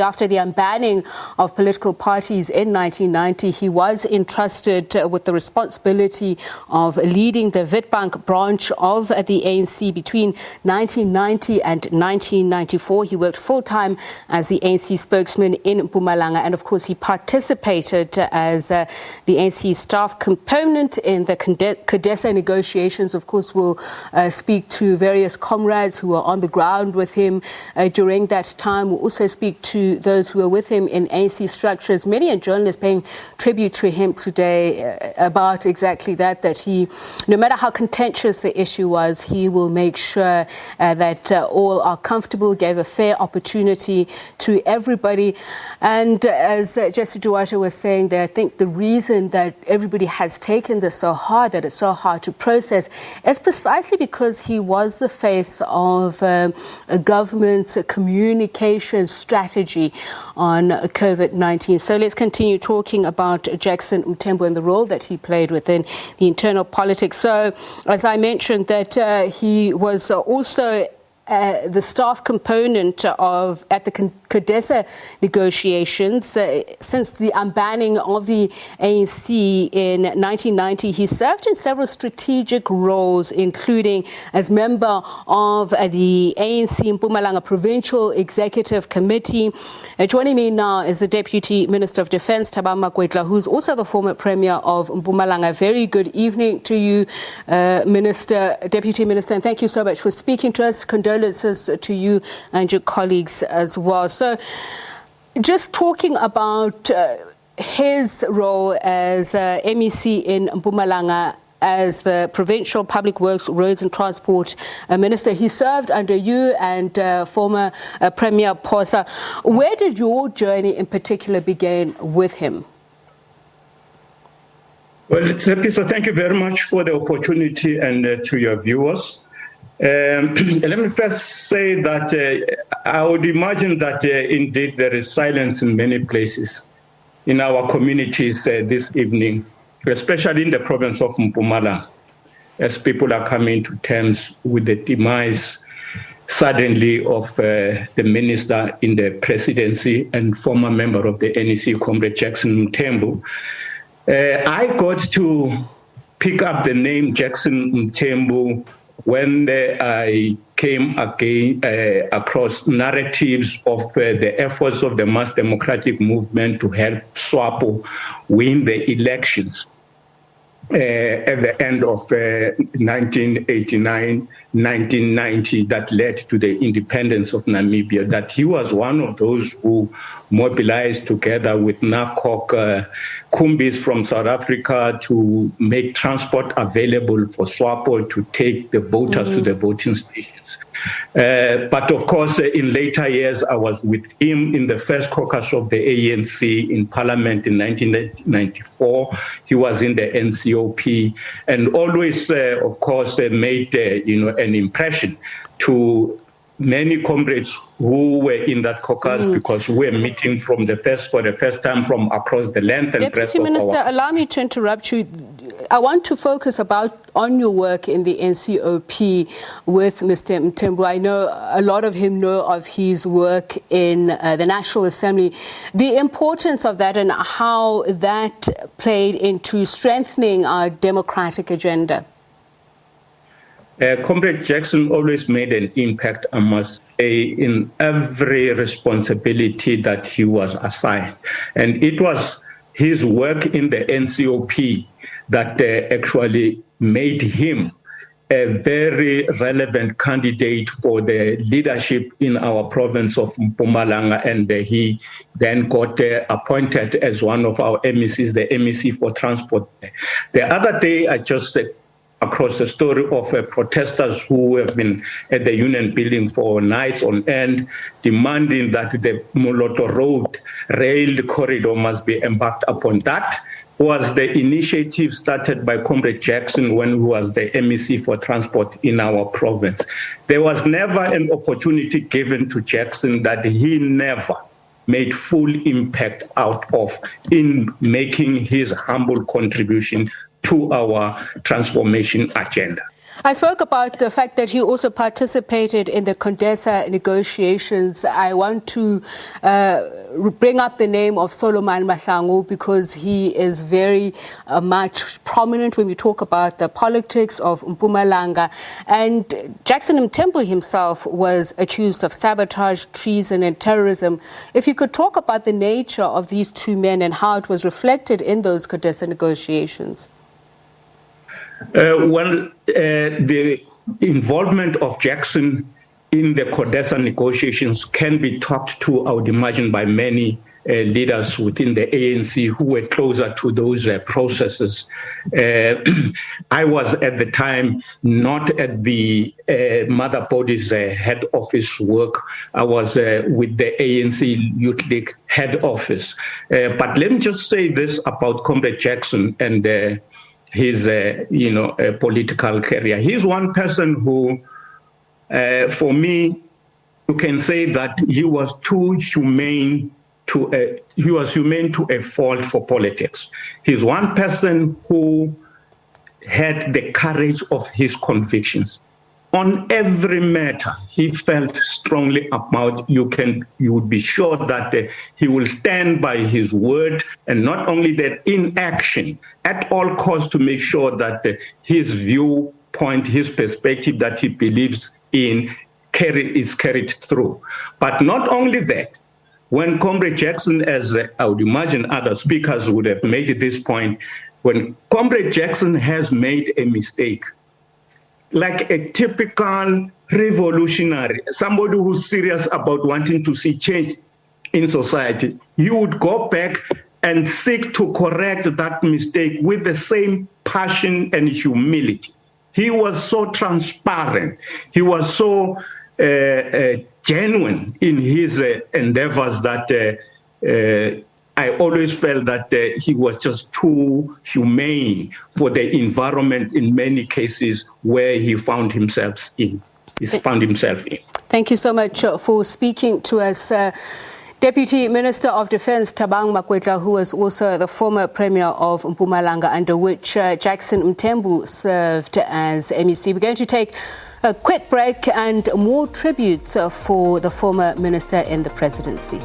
After the unbanning of political parties in 1990, he was entrusted with the responsibility of leading the Witbank branch of the ANC between 1990 and 1994. He worked full-time as the ANC spokesman in Mpumalanga, and of course he participated as the ANC staff component in the CODESA negotiations. Of course, we'll speak to various comrades who were on the ground with him during that time. We'll also speak to those who were with him in ANC structures. Many a journalist paying tribute to him today about exactly that he, no matter how contentious the issue was, he will make sure that all are comfortable, gave a fair opportunity to everybody. And as Jesse Duarte was saying there, I think the reason that everybody has taken this so hard, that it's so hard to process, is precisely because he was the face of a government's communication strategy on COVID-19. So let's continue talking about Jackson Mthembu and the role that he played within the internal politics. So, as I mentioned, that he was also the staff component at the CODESA negotiations. Since the unbanning of the ANC in 1990, he served in several strategic roles, including as member of the ANC Mpumalanga Provincial Executive Committee. Joining me now is the Deputy Minister of Defence, Thabang Makwetla, who's also the former Premier of Mpumalanga. Very good evening to you, Deputy Minister, and thank you so much for speaking to us. Condolences to you and your colleagues as well. So, just talking about his role as MEC in Mpumalanga, as the Provincial Public Works, Roads and Transport Minister. He served under you and former Premier Posa. Where did your journey in particular begin with him? Well, Tsepiso, thank you very much for the opportunity, and to your viewers. Let me first say that I would imagine that indeed there is silence in many places in our communities this evening, especially in the province of Mpumalanga, as people are coming to terms with the demise suddenly of the minister in the presidency and former member of the NEC, Comrade Jackson Mthembu. I got to pick up the name Jackson Mthembu when I came across narratives of the efforts of the mass democratic movement to help SWAPO win the elections at the end of 1989, 1990, that led to the independence of Namibia, that he was one of those who mobilized together with NAFCOC Kumbis from South Africa to make transport available for SWAPO to take the voters to the voting stations. But of course, in later years, I was with him in the first caucus of the ANC in Parliament in 1994. He was in the NCOP and always, of course, made an impression to many comrades who were in that caucus, because we were meeting for the first time from across the length and breadth of Minister, allow me to interrupt you. I want to focus on your work in the NCOP with Mr. Mthembu. I know a lot of him know of his work in the National Assembly, the importance of that and how that played into strengthening our democratic agenda. Comrade Jackson always made an impact, I must say, in every responsibility that he was assigned. And it was his work in the NCOP that actually made him a very relevant candidate for the leadership in our province of Mpumalanga, and he then got appointed as one of our MECs, the MEC for transport. The other day, I just across the story of protesters who have been at the union building for nights on end, demanding that the Moloto Road rail corridor must be embarked upon. That was the initiative started by Comrade Jackson when he was the MEC for transport in our province. There was never an opportunity given to Jackson that he never made full impact out of in making his humble contribution to our transformation agenda. I spoke about the fact that he also participated in the CODESA negotiations. I want to bring up the name of Solomon Mahlangu because he is very much prominent when we talk about the politics of Mpumalanga. And Jackson Mthembu himself was accused of sabotage, treason and terrorism. If you could talk about the nature of these two men and how it was reflected in those CODESA negotiations. The involvement of Jackson in the CODESA negotiations can be talked to, I would imagine, by many leaders within the ANC who were closer to those processes. I was at the time not at the Mother Body's head office work. I was with the ANC Youth League head office. But let me just say this about Comrade Jackson and his, political career. He's one person who, for me, you can say that he was too humane to a fault for politics. He's one person who had the courage of his convictions. On every matter he felt strongly about, you would be sure that he will stand by his word, and not only that, in action, at all costs to make sure that his viewpoint, his perspective that he believes in is carried through. But not only that, when Comrade Jackson, as I would imagine other speakers would have made this point, when Comrade Jackson has made a mistake, like a typical revolutionary, somebody who's serious about wanting to see change in society, he would go back and seek to correct that mistake with the same passion and humility. He was so transparent. He was so genuine in his endeavors that I always felt that he was just too humane for the environment in many cases where he found himself in. Thank you so much for speaking to us. Deputy Minister of Defence Thabang Makwetla, who was also the former Premier of Mpumalanga, under which Jackson Mthembu served as MEC. We're going to take a quick break and more tributes for the former minister in the presidency.